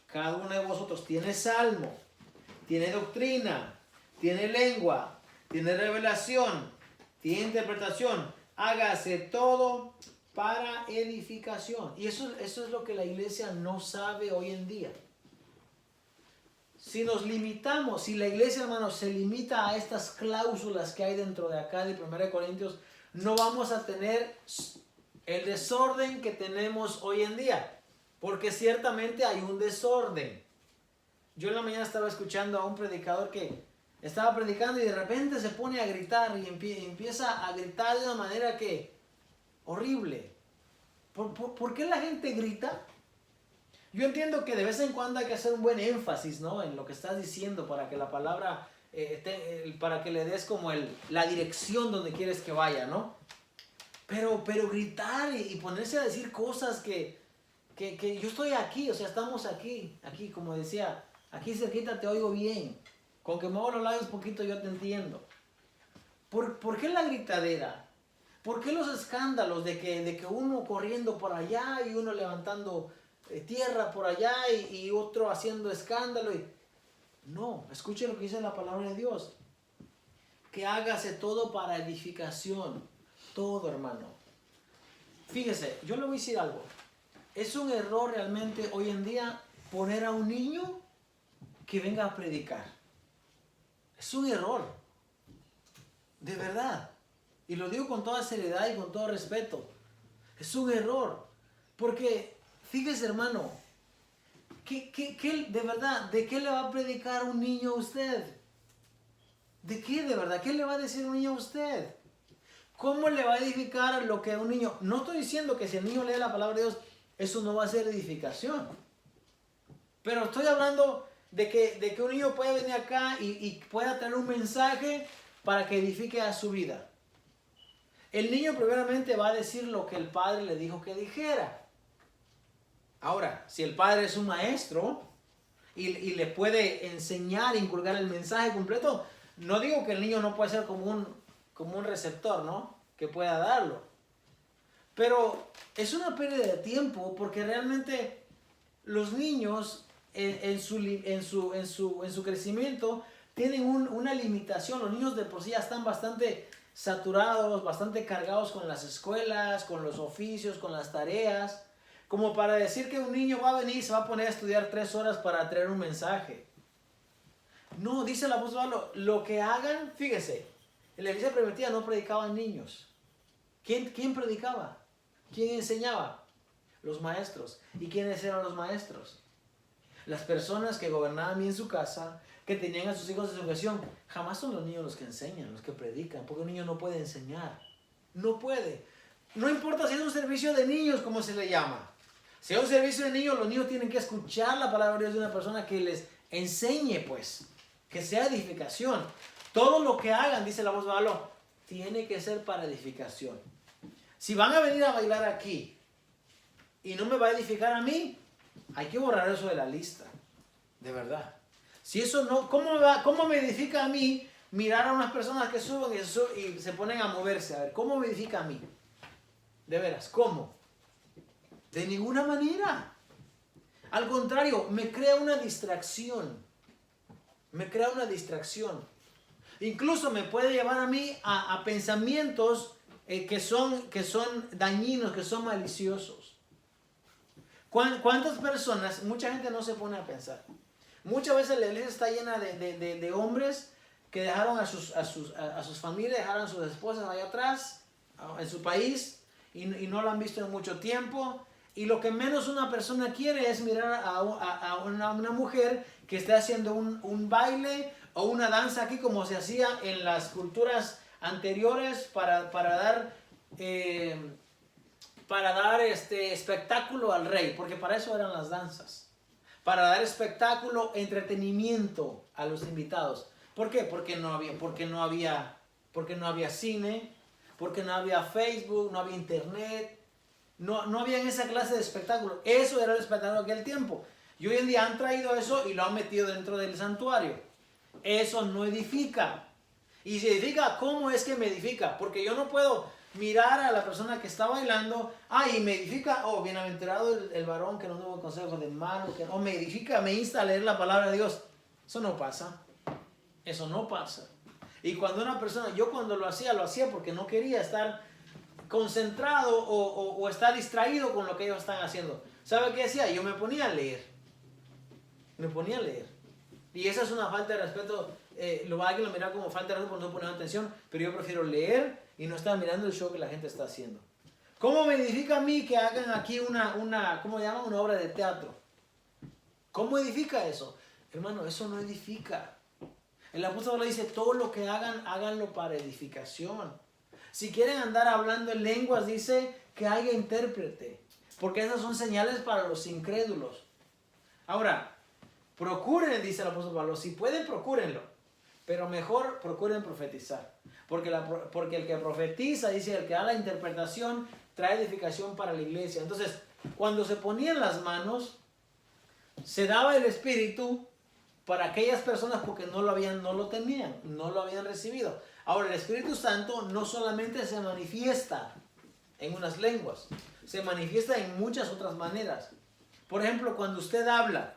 cada uno de vosotros tiene salmo, tiene doctrina, tiene lengua, tiene revelación, tiene interpretación. Hágase todo para edificación. Y eso es lo que la iglesia no sabe hoy en día. Si nos limitamos, si la iglesia, hermanos, se limita a estas cláusulas que hay dentro de acá de 1 Corintios, no vamos a tener el desorden que tenemos hoy en día. Porque ciertamente hay un desorden. Yo en la mañana estaba escuchando a un predicador que estaba predicando y de repente se pone a gritar y empieza a gritar de una manera que horrible. ¿Por qué la gente grita? Yo entiendo que de vez en cuando hay que hacer un buen énfasis, ¿no?, en lo que estás diciendo para que la palabra, para que le des como la dirección donde quieres que vaya, ¿no? Pero gritar y ponerse a decir cosas que yo estoy aquí, o sea, estamos aquí, como decía, aquí cerquita te oigo bien. Con que muevo los labios poquito yo te entiendo. ¿Por qué la gritadera? ¿Por qué los escándalos de que uno corriendo por allá y uno levantando tierra por allá y otro haciendo escándalo? No, escuche lo que dice la palabra de Dios. Que hágase todo para edificación. Todo, hermano. Fíjese, yo le voy a decir algo. Es un error realmente hoy en día poner a un niño que venga a predicar. Es un error. De verdad. Y lo digo con toda seriedad y con todo respeto. Es un error. Porque, fíjese hermano, de verdad, ¿de qué le va a predicar un niño a usted? ¿De qué de verdad? ¿Qué le va a decir un niño a usted? ¿Cómo le va a edificar lo que un niño? No estoy diciendo que si el niño lee la palabra de Dios, eso no va a ser edificación. Pero estoy hablando de que un niño puede venir acá y pueda tener un mensaje para que edifique a su vida. El niño primeramente va a decir lo que el padre le dijo que dijera. Ahora, si el padre es un maestro y le puede enseñar, inculcar el mensaje completo, no digo que el niño no puede ser como un receptor, ¿no? Que pueda darlo. Pero es una pérdida de tiempo porque realmente los niños en su crecimiento tienen una limitación. Los niños de por sí ya están bastante saturados, bastante cargados con las escuelas, con los oficios, con las tareas, como para decir que un niño va a venir y se va a poner a estudiar 3 horas para traer un mensaje. No, dice el apóstol Pablo, lo que hagan, fíjese, en la iglesia primitiva no predicaban niños. ¿Quién predicaba? ¿Quién enseñaba? Los maestros. ¿Y quiénes eran los maestros? Las personas que gobernaban bien su casa, que tenían a sus hijos en su educación. Jamás son los niños los que enseñan, los que predican, porque un niño no puede enseñar. No puede. No importa si es un servicio de niños, como se le llama. Si es un servicio de niños, los niños tienen que escuchar la palabra de Dios de una persona que les enseñe, pues, que sea edificación. Todo lo que hagan, dice la voz de Pablo, tiene que ser para edificación. Si van a venir a bailar aquí y no me va a edificar a mí, hay que borrar eso de la lista. De verdad. Si eso no, ¿cómo me edifica a mí mirar a unas personas que suben y se ponen a moverse? A ver, ¿cómo me edifica a mí? De veras, ¿cómo? De ninguna manera. Al contrario, me crea una distracción. Me crea una distracción. Incluso me puede llevar a mí a pensamientos que son dañinos, que son maliciosos. ¿Cuántas personas, mucha gente no se pone a pensar? Muchas veces la iglesia está llena de hombres que dejaron a sus familias, dejaron a sus esposas allá atrás, en su país, y no lo han visto en mucho tiempo. Y lo que menos una persona quiere es mirar a una mujer que esté haciendo un baile o una danza aquí como se hacía en las culturas anteriores para dar espectáculo al rey, porque para eso eran las danzas. Para dar espectáculo, entretenimiento a los invitados. ¿Por qué? Porque no había cine, porque no había Facebook, no había internet, no había esa clase de espectáculo. Eso era el espectáculo de aquel tiempo. Y hoy en día han traído eso y lo han metido dentro del santuario. Eso no edifica. Y si edifica, ¿cómo es que me edifica? Porque yo no puedo mirar a la persona que está bailando, y me edifica, bienaventurado el varón que no tuvo consejo de malo, me edifica, me insta a leer la palabra de Dios. Eso no pasa. Eso no pasa. Y cuando una persona, yo cuando lo hacía porque no quería estar concentrado o estar distraído con lo que ellos están haciendo. ¿Sabe qué hacía? Yo me ponía a leer. Y esa es una falta de respeto. Alguien lo mira como falta de respeto por no poner atención, pero yo prefiero leer y no estar mirando el show que la gente está haciendo. ¿Cómo me edifica a mí que hagan aquí ¿cómo llaman? Una obra de teatro? ¿Cómo edifica eso? Hermano, eso no edifica. El apóstol le dice, todo lo que hagan, háganlo para edificación. Si quieren andar hablando en lenguas, dice que haya intérprete, porque esas son señales para los incrédulos. Ahora, procuren, dice el apóstol Pablo, si pueden, procúrenlo, pero mejor procuren profetizar, porque el que profetiza, dice, el que da la interpretación, trae edificación para la iglesia. Entonces, cuando se ponían las manos, se daba el Espíritu para aquellas personas porque no lo habían recibido. Ahora, el Espíritu Santo no solamente se manifiesta en unas lenguas, se manifiesta en muchas otras maneras. Por ejemplo, cuando usted habla,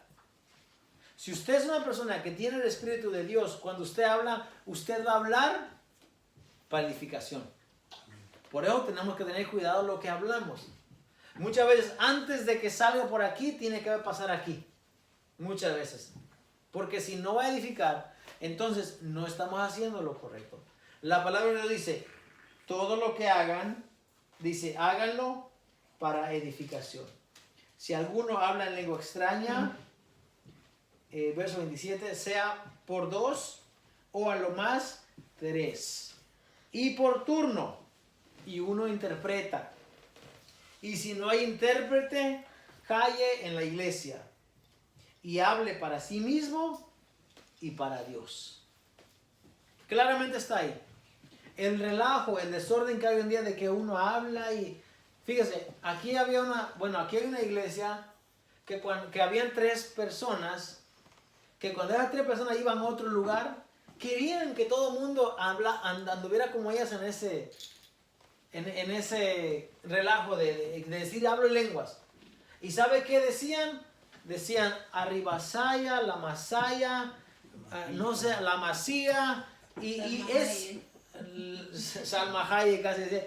si usted es una persona que tiene el Espíritu de Dios, cuando usted habla, usted va a hablar para edificación. Por eso tenemos que tener cuidado lo que hablamos. Muchas veces, antes de que salga por aquí, tiene que pasar aquí. Muchas veces. Porque si no va a edificar, entonces no estamos haciendo lo correcto. La palabra de Dios dice, todo lo que hagan, dice, háganlo para edificación. Si alguno habla en lengua extraña, verso 27, sea por 2 o a lo más 3. Y por turno, y uno interpreta. Y si no hay intérprete, calle en la iglesia y hable para sí mismo y para Dios. Claramente está ahí. El relajo, el desorden que hay hoy en día de que uno habla y... Fíjese, aquí había aquí hay una iglesia que habían 3 personas, que cuando esas 3 personas iban a otro lugar, querían que todo el mundo anduviera como ellas en ese relajo de decir hablo en lenguas. ¿Y sabe qué decían? Decían arribasaya, la masaya, no sé, la masía, y es salmahaye casi decía.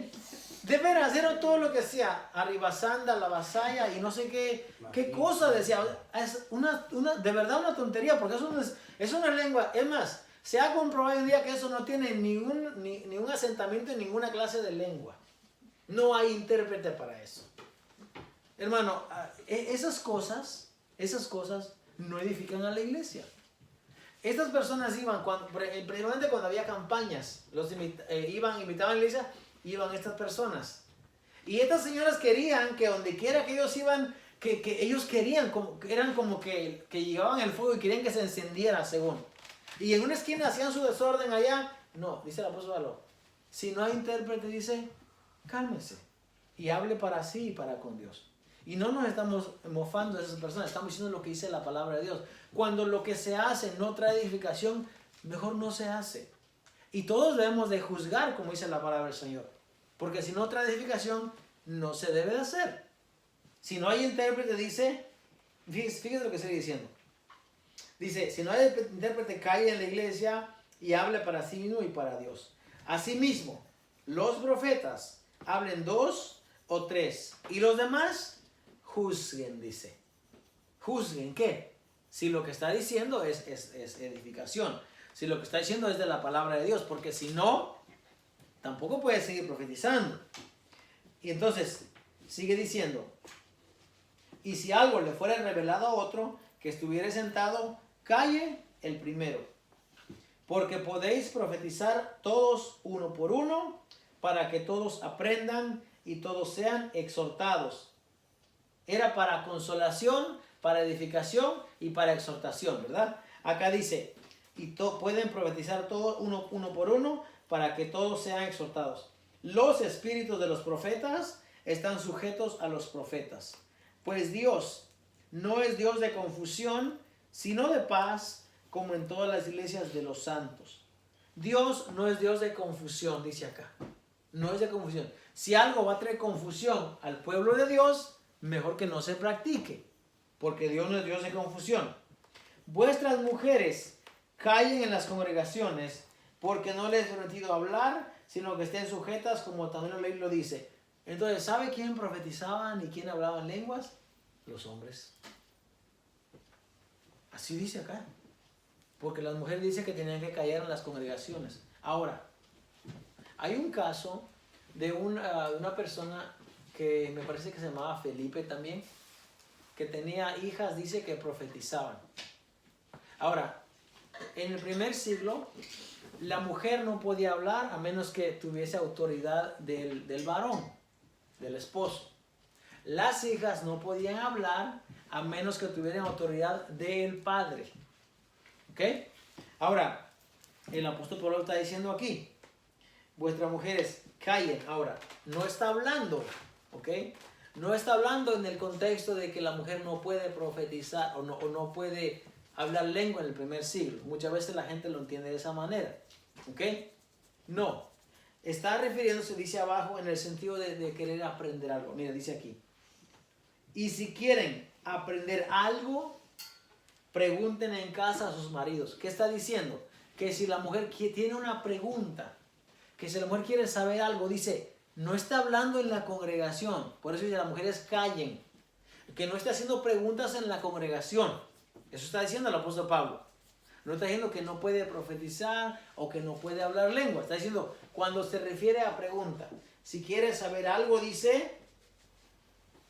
De veras, era todo lo que decía, arribasanda, la vasalla y no sé qué cosa decía. Es de verdad una tontería, porque es una lengua. Es más, se ha comprobado hoy en día que eso no tiene ningún asentamiento en ninguna clase de lengua. No hay intérprete para eso. Hermano, esas cosas no edifican a la iglesia. Estas personas iban, primeramente cuando había campañas, invitaban a la iglesia, iban estas personas. Y estas señoras querían que donde quiera que ellos iban, que ellos querían, eran como que llevaban el fuego y querían que se encendiera según. Y en una esquina hacían su desorden allá. No, dice el apóstol Pablo, si no hay intérprete, dice, cálmese y hable para sí y para con Dios. Y no nos estamos mofando de esas personas, estamos diciendo lo que dice la palabra de Dios. Cuando lo que se hace no trae edificación, mejor no se hace. Y todos debemos de juzgar, como dice la palabra del Señor. Porque si no trae edificación, no se debe de hacer. Si no hay intérprete, dice, fíjese lo que estoy diciendo. Dice, si no hay intérprete, calle en la iglesia y hable para sí mismo y para Dios. Asimismo, los profetas hablen 2 o 3. Y los demás, juzguen, dice. ¿Juzguen qué? Si lo que está diciendo es edificación. Si lo que está diciendo es de la palabra de Dios. Porque si no, tampoco puede seguir profetizando. Y entonces, sigue diciendo. Y si algo le fuera revelado a otro, que estuviera sentado, calle el primero. Porque podéis profetizar todos uno por uno, para que todos aprendan y todos sean exhortados. Era para consolación, para edificación y para exhortación, ¿verdad? Acá dice, y pueden profetizar todos uno por uno, para que todos sean exhortados. Los espíritus de los profetas están sujetos a los profetas. Pues Dios no es Dios de confusión, sino de paz, como en todas las iglesias de los santos. Dios no es Dios de confusión, dice acá. No es de confusión. Si algo va a traer confusión al pueblo de Dios, mejor que no se practique, porque Dios no es Dios de confusión. Vuestras mujeres callen en las congregaciones, porque no les es permitido hablar, sino que estén sujetas, como también la ley lo dice. Entonces, ¿sabe quién profetizaban y quién hablaba en lenguas? Los hombres. Así dice acá. Porque las mujeres dicen que tenían que callar en las congregaciones. Ahora, hay un caso de una persona que me parece que se llamaba Felipe también, que tenía hijas, dice que profetizaban. Ahora, en el primer siglo, la mujer no podía hablar a menos que tuviese autoridad del varón, del esposo. Las hijas no podían hablar a menos que tuvieran autoridad del padre. ¿Ok? Ahora, el apóstol Pablo está diciendo aquí, vuestras mujeres callen. Ahora, no está hablando, ¿ok? No está hablando en el contexto de que la mujer no puede profetizar o no puede hablar lengua en el primer siglo. Muchas veces la gente lo entiende de esa manera, ¿ok? No. Está refiriéndose, dice abajo, en el sentido de querer aprender algo. Mira, dice aquí. Y si quieren aprender algo, pregunten en casa a sus maridos. ¿Qué está diciendo? Que si la mujer tiene una pregunta, que si la mujer quiere saber algo, dice, no está hablando en la congregación. Por eso dice, las mujeres callen. Que no esté haciendo preguntas en la congregación. Eso está diciendo el apóstol Pablo. No está diciendo que no puede profetizar o que no puede hablar lengua. Está diciendo, cuando se refiere a pregunta, si quiere saber algo, dice,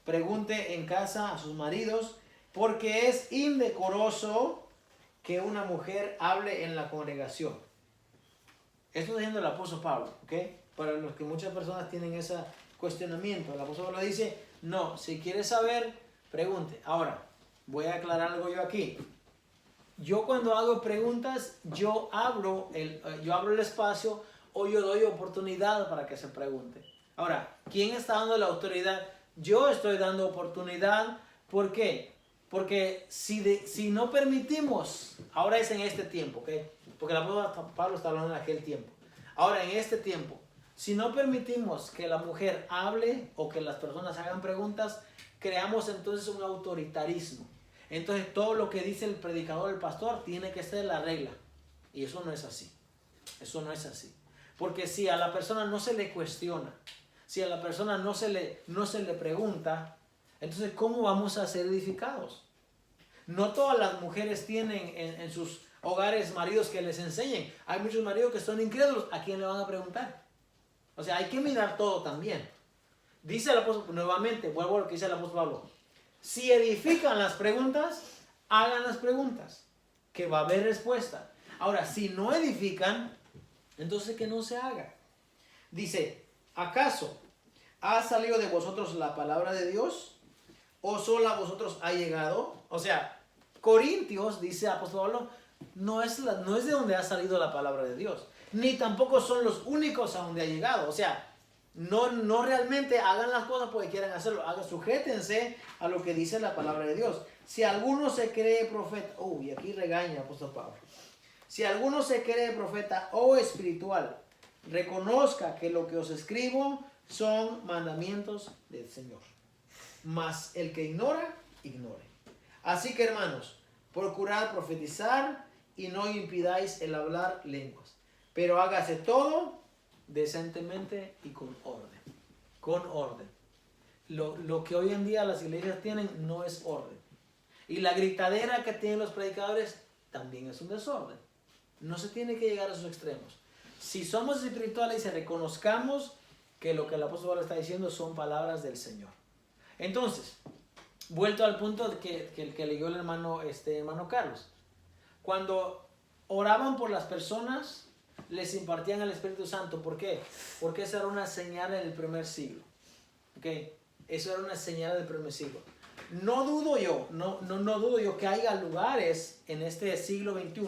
pregunte en casa a sus maridos, porque es indecoroso que una mujer hable en la congregación. Esto está diciendo el apóstol Pablo, ¿ok? Para los que muchas personas tienen ese cuestionamiento, el apóstol Pablo dice, no, si quieres saber, pregunte. Ahora, voy a aclarar algo yo aquí. Yo cuando hago preguntas, yo abro el espacio o yo doy oportunidad para que se pregunte. Ahora, ¿quién está dando la autoridad? Yo estoy dando oportunidad. ¿Por qué? Porque si no permitimos, ahora es en este tiempo, ¿ok? Porque el apóstol Pablo está hablando en aquel tiempo. Ahora, en este tiempo, si no permitimos que la mujer hable o que las personas hagan preguntas, creamos entonces un autoritarismo. Entonces todo lo que dice el predicador, el pastor, tiene que ser la regla. Y eso no es así. Eso no es así. Porque si a la persona no se le cuestiona, si a la persona no se le pregunta, entonces ¿cómo vamos a ser edificados? No todas las mujeres tienen en sus hogares maridos que les enseñen. Hay muchos maridos que son incrédulos. ¿A quién le van a preguntar? O sea, hay que mirar todo también. Dice el apóstol, nuevamente, vuelvo a lo que dice el apóstol Pablo. Si edifican las preguntas, hagan las preguntas, que va a haber respuesta. Ahora, si no edifican, entonces que no se haga. Dice, ¿acaso ha salido de vosotros la palabra de Dios? ¿O solo a vosotros ha llegado? O sea, Corintios, dice el apóstol Pablo, no es de donde ha salido la palabra de Dios. Ni tampoco son los únicos a donde ha llegado. O sea, no realmente hagan las cosas porque quieran hacerlo. Sujétense a lo que dice la palabra de Dios. Si alguno se cree profeta, y aquí regaña el apóstol Pablo. Si alguno se cree profeta o espiritual, reconozca que lo que os escribo son mandamientos del Señor. Mas el que ignora, ignore. Así que hermanos, procurad profetizar y no impidáis el hablar lenguas. Pero hágase todo decentemente y con orden. Con orden. Lo que hoy en día las iglesias tienen no es orden. Y la gritadera que tienen los predicadores también es un desorden. No se tiene que llegar a esos extremos. Si somos espirituales y reconozcamos que lo que el apóstol Pablo está diciendo son palabras del Señor. Entonces, vuelto al punto que leyó el hermano Carlos. Cuando oraban por las personas, les impartían el Espíritu Santo. ¿Por qué? Porque esa era una señal en el primer siglo. ¿Okay? Eso era una señal del primer siglo. No dudo yo que haya lugares en este siglo XXI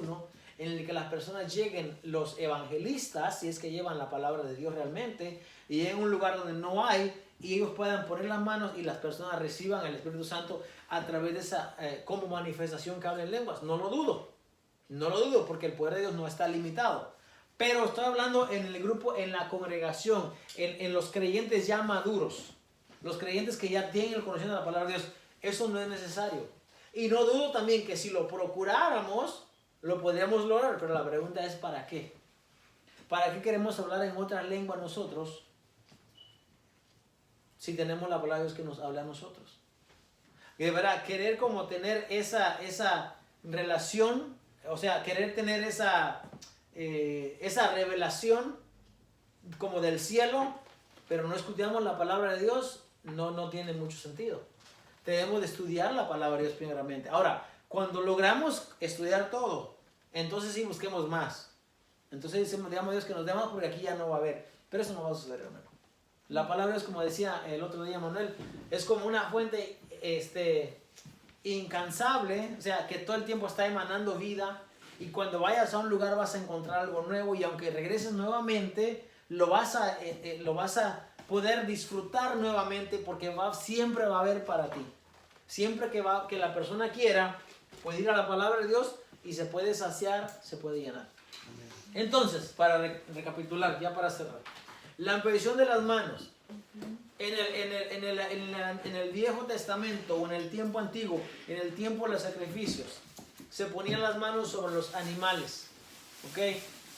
en el que las personas lleguen, los evangelistas, si es que llevan la palabra de Dios realmente, y lleguen a un lugar donde no hay, y ellos puedan poner las manos y las personas reciban el Espíritu Santo a través de esa como manifestación que hablen lenguas. No lo dudo, porque el poder de Dios no está limitado. Pero estoy hablando en el grupo, en la congregación, en los creyentes ya maduros, los creyentes que ya tienen el conocimiento de la palabra de Dios. Eso no es necesario. Y no dudo también que si lo procuráramos, lo podríamos lograr, pero la pregunta es ¿para qué? ¿Para qué queremos hablar en otra lengua nosotros si tenemos la palabra de Dios que nos habla a nosotros? Y de verdad, querer como tener esa relación, o sea, querer tener esa revelación como del cielo, pero no escuchamos la palabra de Dios, no tiene mucho sentido. Debemos de estudiar la palabra de Dios primeramente. Ahora, cuando logramos estudiar todo, entonces sí busquemos más. Entonces digamos a Dios que nos dé más porque aquí ya no va a haber. Pero eso no va a suceder, hermano. La palabra es, como decía el otro día Manuel, es como una fuente incansable, o sea, que todo el tiempo está emanando vida. Y cuando vayas a un lugar vas a encontrar algo nuevo y aunque regreses nuevamente, lo vas a poder disfrutar nuevamente porque siempre va a haber para ti. Siempre que la persona quiera, puede ir a la palabra de Dios y se puede saciar, se puede llenar. Entonces, para recapitular, ya para cerrar. La imposición de las manos. En el Viejo Testamento o en el tiempo antiguo, en el tiempo de los sacrificios, se ponían las manos sobre los animales. ¿Ok?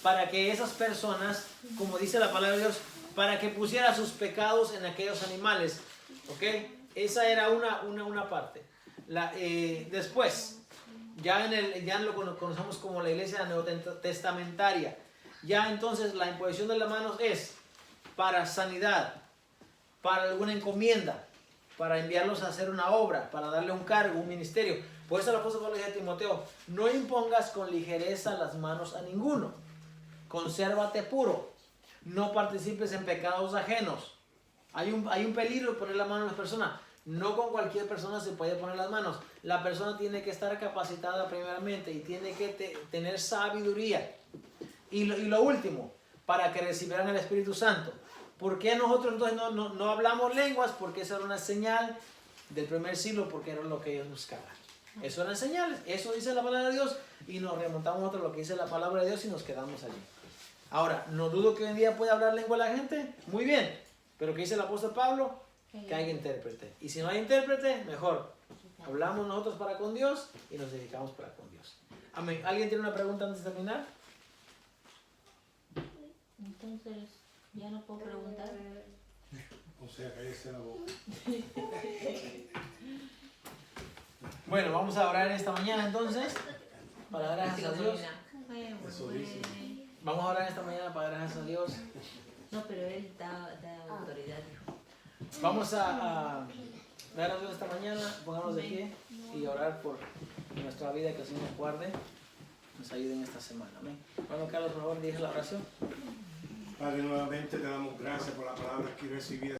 Para que esas personas, como dice la palabra de Dios, para que pusiera sus pecados en aquellos animales. ¿Ok? Esa era una parte. Después, ya lo conocemos como la iglesia neotestamentaria. Ya entonces la imposición de las manos es para sanidad, para alguna encomienda, para enviarlos a hacer una obra, para darle un cargo, un ministerio. Por eso el apóstol Pablo dice a Timoteo, no impongas con ligereza las manos a ninguno, consérvate puro, no participes en pecados ajenos. Hay un peligro de poner la mano a las personas. No con cualquier persona se puede poner las manos. La persona tiene que estar capacitada primeramente y tiene que tener sabiduría. Y lo último, para que recibieran el Espíritu Santo. ¿Por qué nosotros entonces no hablamos lenguas? Porque esa era una señal del primer siglo, porque era lo que ellos buscaban. Eso eran señales, eso dice la palabra de Dios, y nos remontamos a lo que dice la palabra de Dios y nos quedamos allí. Ahora, no dudo que hoy en día pueda hablar lengua la gente, muy bien, pero ¿qué dice el apóstol Pablo? Que haya intérprete. Y si no hay intérprete, mejor. Hablamos nosotros para con Dios y nos dedicamos para con Dios. Amén. ¿Alguien tiene una pregunta antes de terminar? Entonces, ya no puedo preguntar. O sea, cállese la boca. Bueno, vamos a orar esta mañana entonces, para dar gracias a Dios. Eso dice. Vamos a orar esta mañana para dar gracias a Dios. No, pero él da autoridad, dijo. Vamos a dar a Dios esta mañana, pongámonos de pie y orar por nuestra vida, que el Señor nos guarde, nos ayude en esta semana. Amén. Bueno, Carlos, por favor, dirige la oración. Padre, nuevamente te damos gracias por la palabra aquí recibida.